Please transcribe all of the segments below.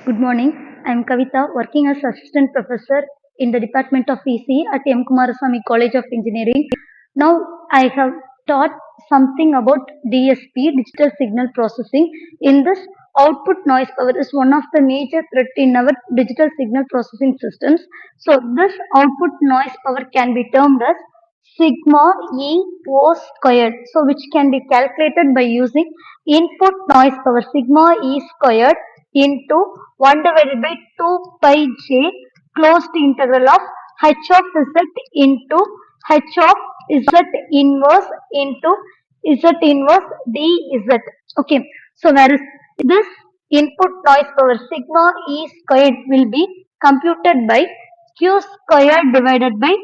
Good morning. I am Kavitha, working as Assistant Professor in the Department of ECE at M.KUMARASAMY College of Engineering. Now, I have taught something about DSP, Digital Signal Processing. In this, output noise power is one of the major threats in our digital signal processing systems. So, this output noise power can be termed as sigma E O squared. So, which can be calculated by using input noise power sigma E squared into 1 divided by 2 pi j closed integral of h of z into h of z inverse into z inverse dz. Okay, so whereas this input noise power sigma E squared will be computed by q squared divided by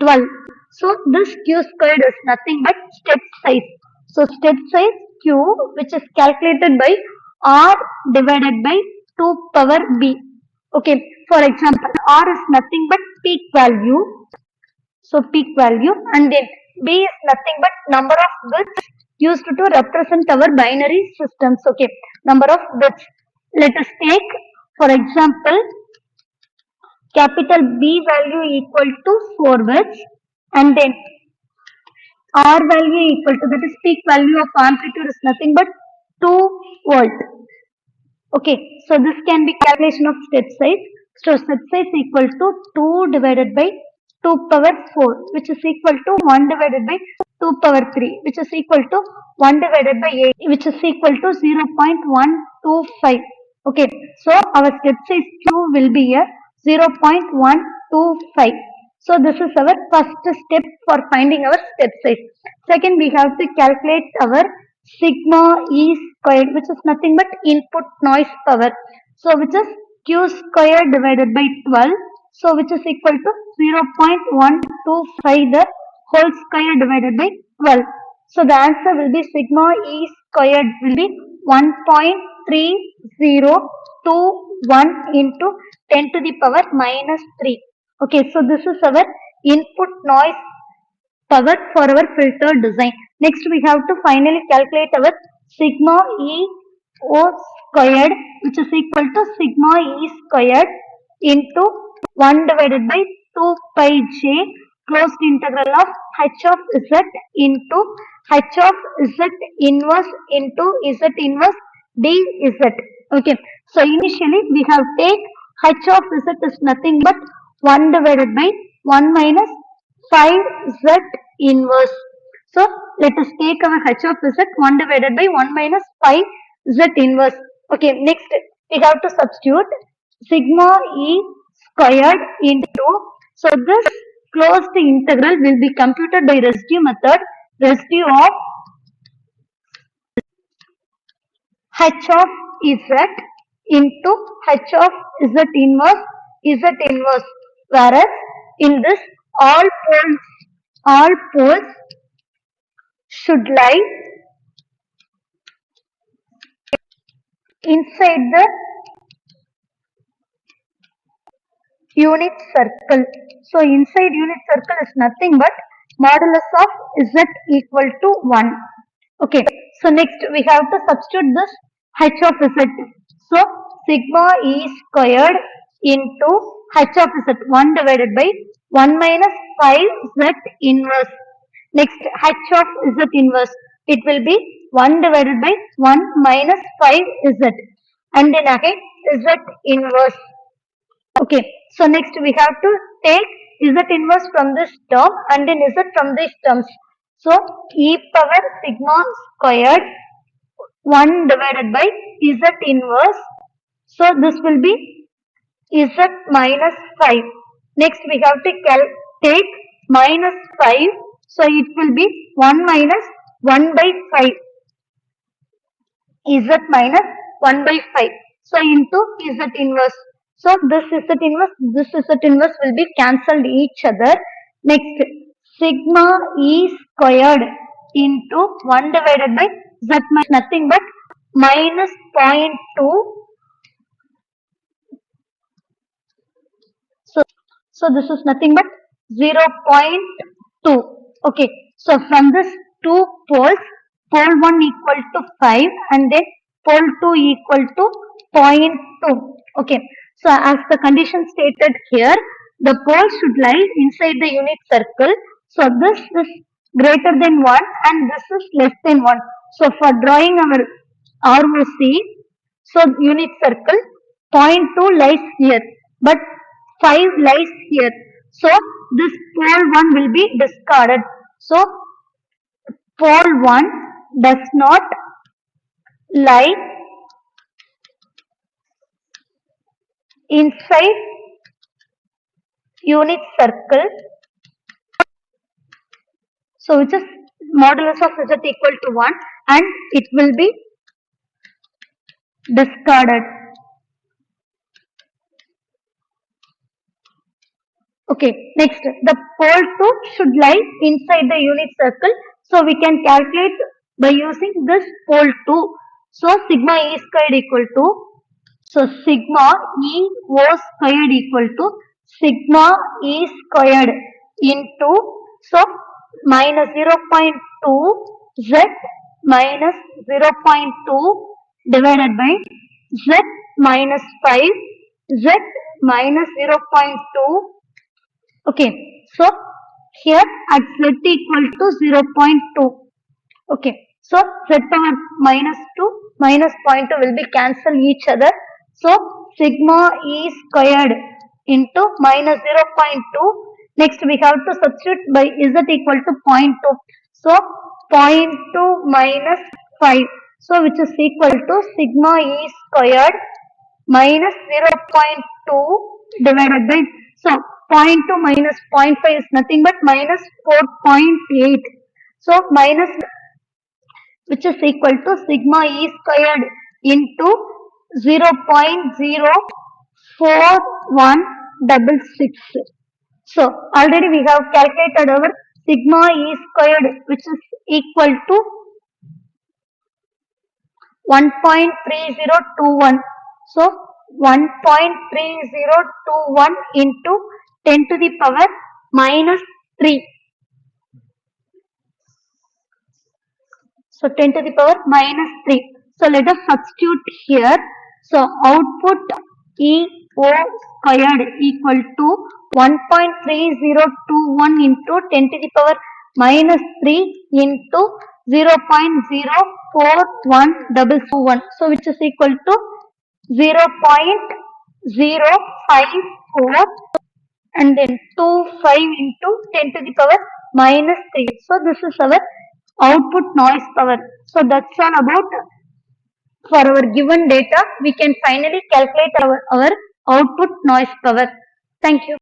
12. So this q squared is nothing but step size. So step size q, which is calculated by r divided by 2 power b. Okay, for example, r is nothing but peak value. So peak value, and then b is nothing but number of bits used to represent our binary systems. Okay, number of bits. Let us take, for example, capital B value equal to 4 bits, and then R value equal to, that is peak value of amplitude, is nothing but 2 volt. Okay, so this can be calculation of step size. So step size equal to 2 divided by 2 power 4, which is equal to 1 divided by 2 power 3, which is equal to 1 divided by 8, which is equal to 0.125. Okay, so our step size Q will be here 0.125. So this is our first step for finding our step size. Second, we have to calculate our sigma E squared, which is nothing but input noise power. So which is Q squared divided by 12. So which is equal to 0.125 the whole square divided by 12. So the answer will be sigma E squared will be 1.3021 into 10 to the power minus 3. Okay, so this is our input noise power for our filter design. Next, we have to finally calculate our sigma E O squared, which is equal to sigma E squared into 1 divided by 2 pi j closed integral of h of z into h of z inverse into z inverse dz. Okay, so initially we have take h of z is nothing but 1 divided by 1 minus 5z inverse. So let us take our h of z 1 divided by 1 minus 5z inverse. Okay, next we have to substitute sigma E squared into, so this closed integral will be computed by residue method, residue of h of z into h of z inverse, whereas in this all poles should lie inside the unit circle. So inside unit circle is nothing but modulus of z equal to 1. Okay, so next we have to substitute this h of z. So sigma E squared into h of z 1 divided by 1 minus 5z inverse. Next h of z inverse, it will be 1 divided by 1 minus 5z, and then again z inverse. Okay, so next we have to take z inverse from this term and then z from these terms. So e power sigma squared 1 divided by z inverse. So this will be z minus 5. Next we have to take minus 5. So it will be 1 minus 1 by 5. Z minus 1 by 5. So into z inverse. So this z inverse will be cancelled each other. Next, sigma E squared into 1 divided by z minus nothing but minus 0.2. So this is nothing but 0.2. Okay, so from this two poles, pole 1 equal to 5 and then pole 2 equal to 0.2. Okay. So as the condition stated here, the pole should lie inside the unit circle. So this is greater than 1 and this is less than 1. So for drawing our ROC, so unit circle, 0.2 lies here, but 5 lies here. So this pole 1 will be discarded. So pole 1 does not lie inside unit circle. So which is modulus of z equal to 1 and it will be discarded. Okay, next the pole 2 should lie inside the unit circle. So we can calculate by using this pole 2. So sigma E squared equal to, so sigma E O squared equal to sigma E squared into, so minus 0.2 z minus 0.2 divided by z minus 5 z minus 0.2. Okay, so here at z equal to 0.2. Okay, so z power minus 2 minus 0.2 will be cancel each other. So sigma E squared into minus 0.2. Next we have to substitute by z equal to 0.2. So 0.2 minus 5. So which is equal to sigma E squared minus 0.2 divided by, so 0.2 minus 0.5 is nothing but minus 4.8. So minus, which is equal to sigma E squared into 0.04166. So already we have calculated our sigma E squared, which is equal to 1.3021. So 1.3021 into 10 to the power minus 3. So 10 to the power minus 3. So let us substitute here. So output EO squared equal to 1.3021 into 10 to the power minus 3 into 0.041721. So which is equal to 0.054 and then 25 into 10 to the power minus 3. So this is our output noise power. So that's all about, for our given data we can finally calculate our output noise power. Thank you.